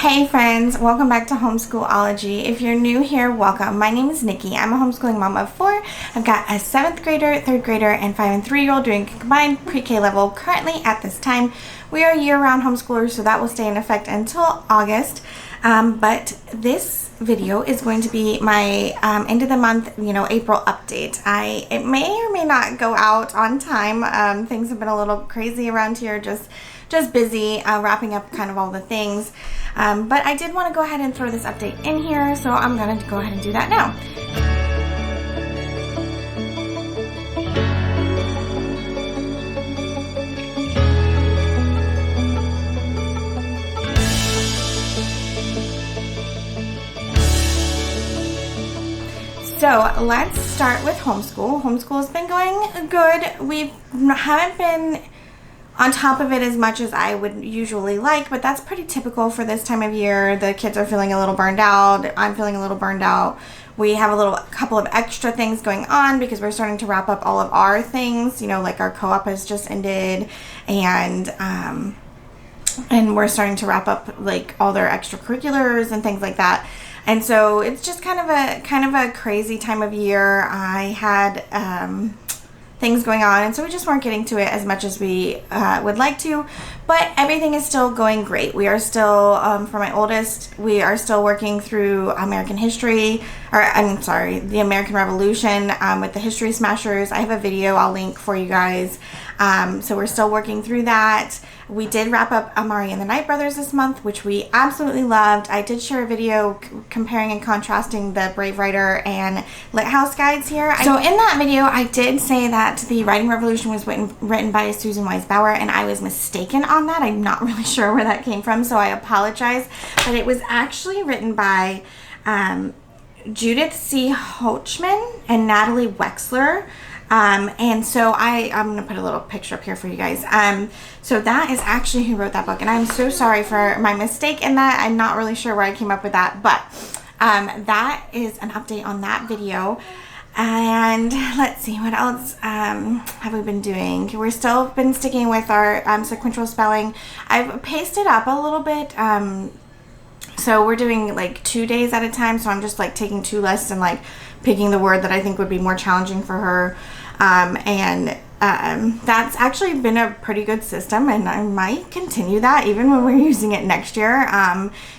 Hey friends, welcome back to Homeschool-ology. If you're new here, welcome. My name is Nikki. I'm a homeschooling mom of 4. I've got a 7th grader, 3rd grader, and 5 and 3-year-old doing combined pre-K level. Currently at this time, we are year-round homeschoolers, so that will stay in effect until August. But this video is going to be my end of the month, April update. It may or may not go out on time. Things have been a little crazy around here, just busy wrapping up kind of all the things. But I did want to go ahead and throw this update in here, so I'm going to go ahead and do that now. So let's start with homeschool. Homeschool has been going good. We haven't been on top of it as much as I would usually like, but that's pretty typical for this time of year. The kids are feeling a little burned out. I'm feeling a little burned out. We have a couple of extra things going on because we're starting to wrap up all of our things. Like our co-op has just ended, and we're starting to wrap up like all their extracurriculars and things like that. And so it's just kind of a crazy time of year. I had things going on, and so we just weren't getting to it as much as we would like to, but everything is still going great. We are still, for my oldest, we are still working through American history, the American Revolution with the History Smashers. I have a video I'll link for you guys. So we're still working through that. We did wrap up Amari and the Night Brothers this month, which we absolutely loved. I did share a video comparing and contrasting the Brave Writer and Lit House guides here. So in that video, I did say that the Writing Revolution was written by Susan Wise Bauer, and I was mistaken on that. I'm not really sure where that came from, so I apologize. But it was actually written by Judith C. Hochman and Natalie Wexler. And so I'm going to put a little picture up here for you guys. So that is actually who wrote that book, and I'm so sorry for my mistake in that. I'm not really sure where I came up with that, but that is an update on that video. And let's see, what else have we been doing? We're still been sticking with our sequential spelling. I've paced it up a little bit. So we're doing like 2 days at a time, so I'm just like taking 2 lists and like picking the word that I think would be more challenging for her. That's actually been a pretty good system, and I might continue that even when we're using it next year,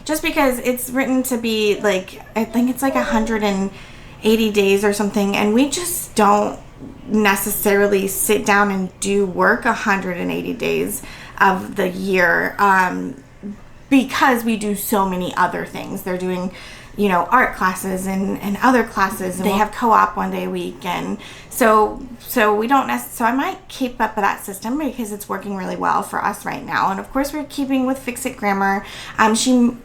just because it's written to be like, I think it's like 180 days or something, and we just don't necessarily sit down and do work 180 days of the year, because we do so many other things. They're doing art classes and other classes, and they have co-op 1 day a week, and so we don't so I might keep up with that system because it's working really well for us right now. And of course we're keeping with Fix It Grammar. The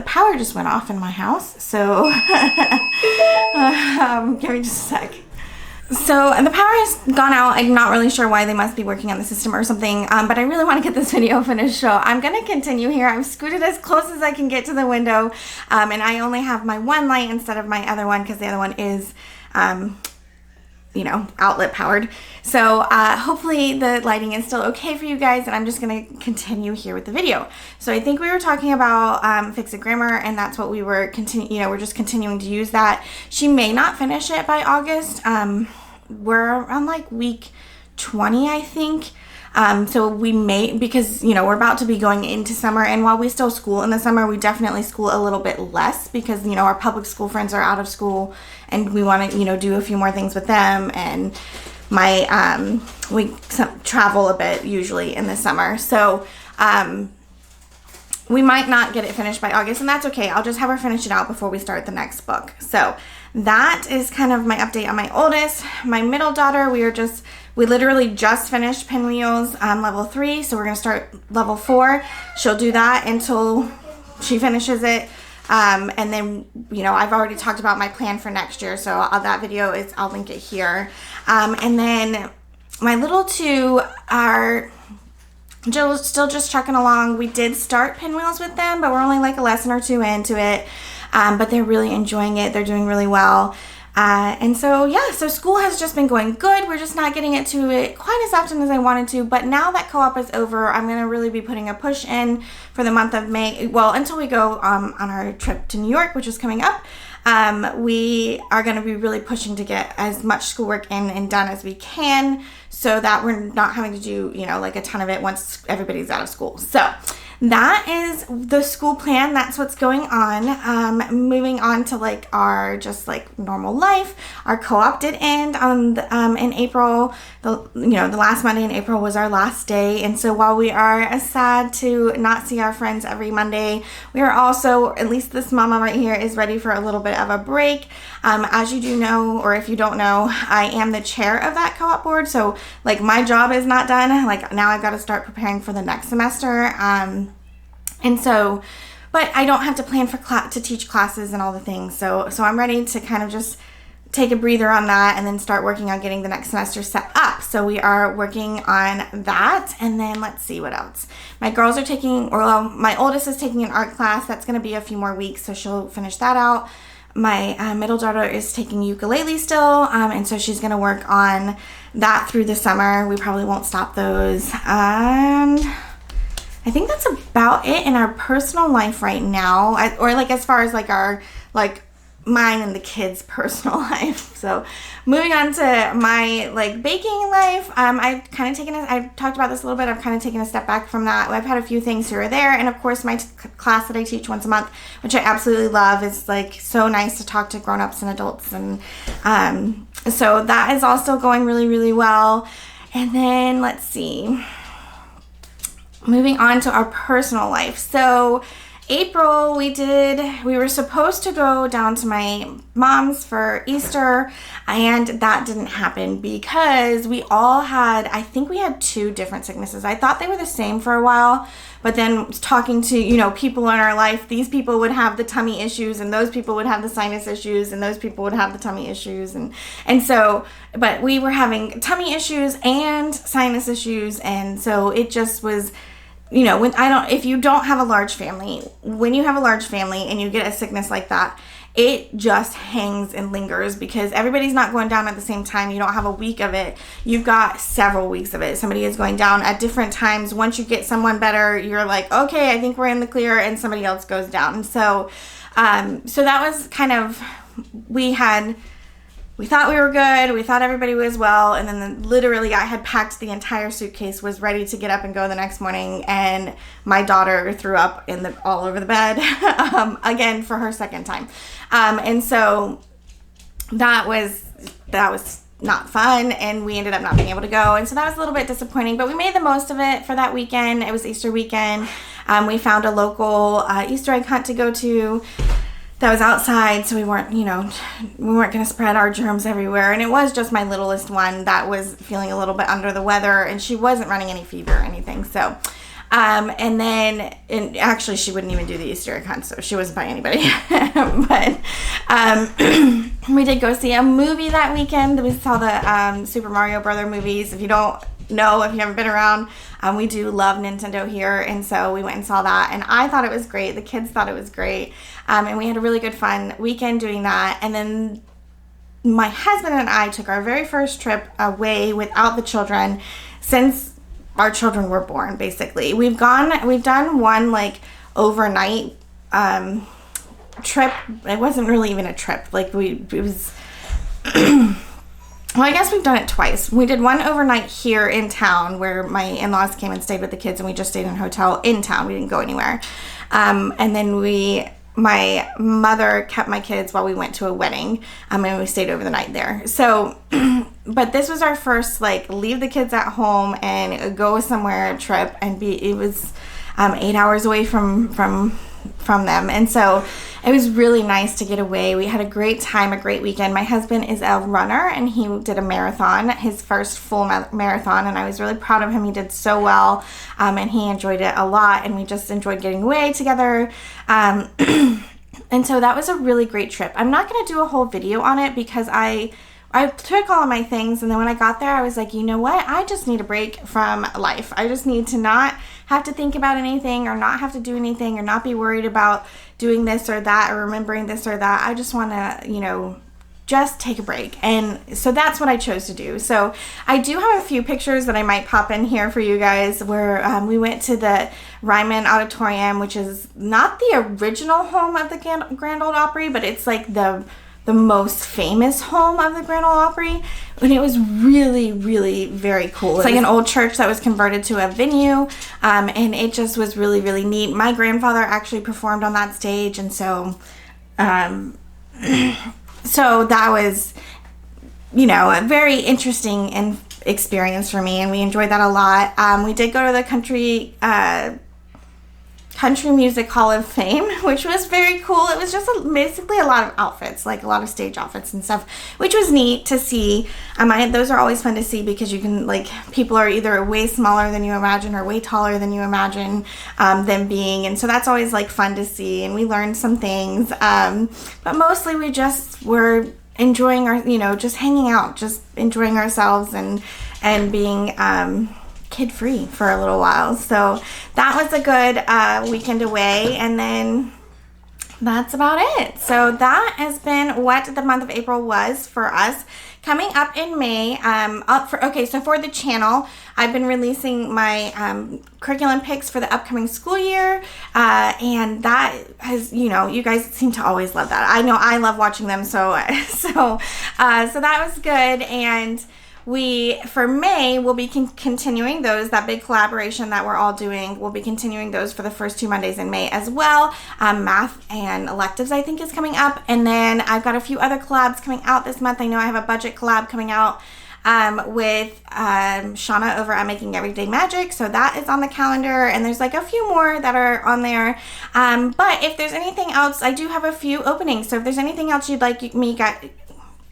power just went off in my house, so give me just a sec. So the power has gone out. I'm not really sure why. They must be working on the system or something, but I really want to get this video finished, so I'm going to continue here. I've scooted as close as I can get to the window, and I only have my one light instead of my other one because the other one is outlet powered. So hopefully the lighting is still okay for you guys, and I'm just going to continue here with the video. So I think we were talking about Fix It Grammar, and that's what we were we're just continuing to use that. She may not finish it by August. We're on like week 20, I think. So we may, because we're about to be going into summer, and while we still school in the summer, we definitely school a little bit less because our public school friends are out of school, and we want to do a few more things with them, and we travel a bit usually in the summer, so we might not get it finished by August, and that's okay. I'll just have her finish it out before we start the next book. So that is kind of my update on my oldest. My middle daughter, we literally just finished Pinwheels level 3, so we're going to start level 4. She'll do that until she finishes it. And then, I've already talked about my plan for next year, so that video I'll link it here. And then my little 2 are still just trucking along. We did start Pinwheels with them, but we're only like a lesson or 2 into it. But they're really enjoying it. They're doing really well. And so, yeah, so school has just been going good. We're just not getting into it quite as often as I wanted to. But now that co-op is over, I'm going to really be putting a push in for the month of May. Well, until we go on our trip to New York, which is coming up. We are going to be really pushing to get as much schoolwork in and done as we can so that we're not having to do, like a ton of it once everybody's out of school. So that is the school plan. That's what's going on. Moving on to like our just like normal life. Our co-op did end on in April. The last Monday in April was our last day. And so while we are sad to not see our friends every Monday, we are also, at least this mama right here, is ready for a little bit of a break. As you do know, or if you don't know, I am the chair of that co-op board. So like my job is not done. Like now I've got to start preparing for the next semester. And so, but I don't have to plan for to teach classes and all the things. So I'm ready to kind of just take a breather on that and then start working on getting the next semester set up. So we are working on that. And then let's see what else. My girls are taking, my oldest is taking an art class. That's going to be a few more weeks. So she'll finish that out. My middle daughter is taking ukulele still. And so she's going to work on that through the summer. We probably won't stop those. And I think that's about it in our personal life right now, or like as far as like our like mine and the kids' personal life. So moving on to my like baking life, I've kind of taken I've talked about this a little bit. I've kind of taken a step back from that. I've had a few things here or there, and of course my class that I teach once a month, which I absolutely love, is like so nice to talk to grown-ups and adults, and so that is also going really, really well. And then let's see. Moving on to our personal life. So April, we were supposed to go down to my mom's for Easter, and that didn't happen because I think we had 2 different sicknesses. I thought they were the same for a while, but then talking to, people in our life, these people would have the tummy issues, and those people would have the sinus issues, and those people would have the tummy issues. And so, but we were having tummy issues and sinus issues. And so it just was, if you don't have a large family, when you have a large family and you get a sickness like that, it just hangs and lingers because everybody's not going down at the same time. You don't have a week of it. You've got several weeks of it. Somebody is going down at different times. Once you get someone better, you're like, okay, I think we're in the clear, and somebody else goes down. And so, so that was kind of, we thought we were good. We thought everybody was well. And then literally I had packed the entire suitcase, was ready to get up and go the next morning. And my daughter threw up all over the bed again for her second time. And so that was not fun. And we ended up not being able to go. And so that was a little bit disappointing, but we made the most of it for that weekend. It was Easter weekend. We found a local Easter egg hunt to go to that was outside, so we weren't going to spread our germs everywhere. And it was just my littlest one that was feeling a little bit under the weather, and she wasn't running any fever or anything. So, and actually she wouldn't even do the Easter egg hunt, so she wasn't by anybody. But we did go see a movie that weekend. We saw the Super Mario Brother movies. If you don't know, if you haven't been around, we do love Nintendo here, and so we went and saw that, and I thought it was great. The kids thought it was great, and we had a really good fun weekend doing that. And then my husband and I took our very first trip away without the children since our children were born. Basically, we've done one like overnight trip. It wasn't really even a trip. Like it was. Well, I guess we've done it twice. We did one overnight here in town where my in-laws came and stayed with the kids, and we just stayed in a hotel in town. We didn't go anywhere. And then my mother kept my kids while we went to a wedding, and we stayed over the night there. So, but this was our first, like, leave the kids at home and go somewhere trip, and it was 8 hours away from them. And so it was really nice to get away. We had a great time, a great weekend. My husband is a runner, and he did a marathon, his first full marathon, and I was really proud of him. He did so well, and he enjoyed it a lot, and we just enjoyed getting away together. And so that was a really great trip. I'm not going to do a whole video on it because I took all of my things, and then when I got there, I was like, you know what? I just need a break from life. I just need to not have to think about anything, or not have to do anything, or not be worried about doing this or that, or remembering this or that. I just want to, just take a break. And so that's what I chose to do. So I do have a few pictures that I might pop in here for you guys where we went to the Ryman Auditorium, which is not the original home of the Grand Ole Opry, but it's like the most famous home of the Grand Ole Opry, and it was really, really very cool. It's like an old church that was converted to a venue, and it just was really, really neat. My grandfather actually performed on that stage, and so so that was, you know, a very interesting experience for me, and we enjoyed that a lot. We did go to the Country Music Hall of Fame, which was very cool. It was just basically a lot of outfits, like a lot of stage outfits and stuff, which was neat to see. Those are always fun to see because you can, like, people are either way smaller than you imagine or way taller than you imagine them being, and so that's always like fun to see, and we learned some things, but mostly we just were enjoying our, you know, just hanging out, just enjoying ourselves and being kid-free for a little while. So that was a good weekend away, and then that's about it. So that has been what the month of April was for us. Coming up in May, so for the channel, I've been releasing my curriculum picks for the upcoming school year, and that has, you know, you guys seem to always love that. I know I love watching them, so that was good. And for May, we'll be continuing those, that big collaboration that we're all doing. We'll be continuing those for the first 2 Mondays in May as well. Math and electives, I think, is coming up. And then I've got a few other collabs coming out this month. I know I have a budget collab coming out with Shauna over at Making Everyday Magic. So that is on the calendar. And there's like a few more that are on there. But if there's anything else, I do have a few openings. So if there's anything else you'd like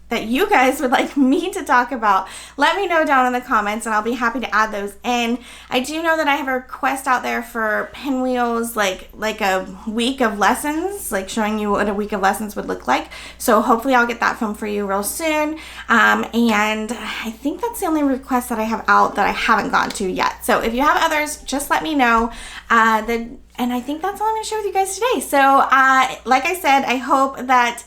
that you guys would like me to talk about, let me know down in the comments and I'll be happy to add those in. I do know that I have a request out there for pinwheels, like a week of lessons, like showing you what a week of lessons would look like. So hopefully I'll get that filmed for you real soon. And I think that's the only request that I have out that I haven't gotten to yet. So if you have others, just let me know. And I think that's all I'm going to share with you guys today. So like I said, I hope that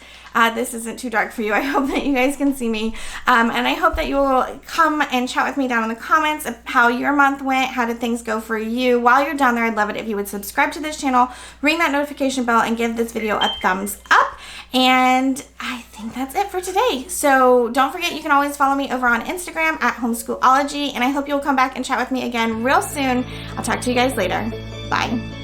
this isn't too dark for you. I hope that you guys can see me. And I hope that you will come and chat with me down in the comments of how your month went. How did things go for you? While you're down there, I'd love it if you would subscribe to this channel, ring that notification bell, and give this video a thumbs up. And I think that's it for today. So don't forget, you can always follow me over on Instagram at Homeschool-ology. And I hope you'll come back and chat with me again real soon. I'll talk to you guys later. Bye.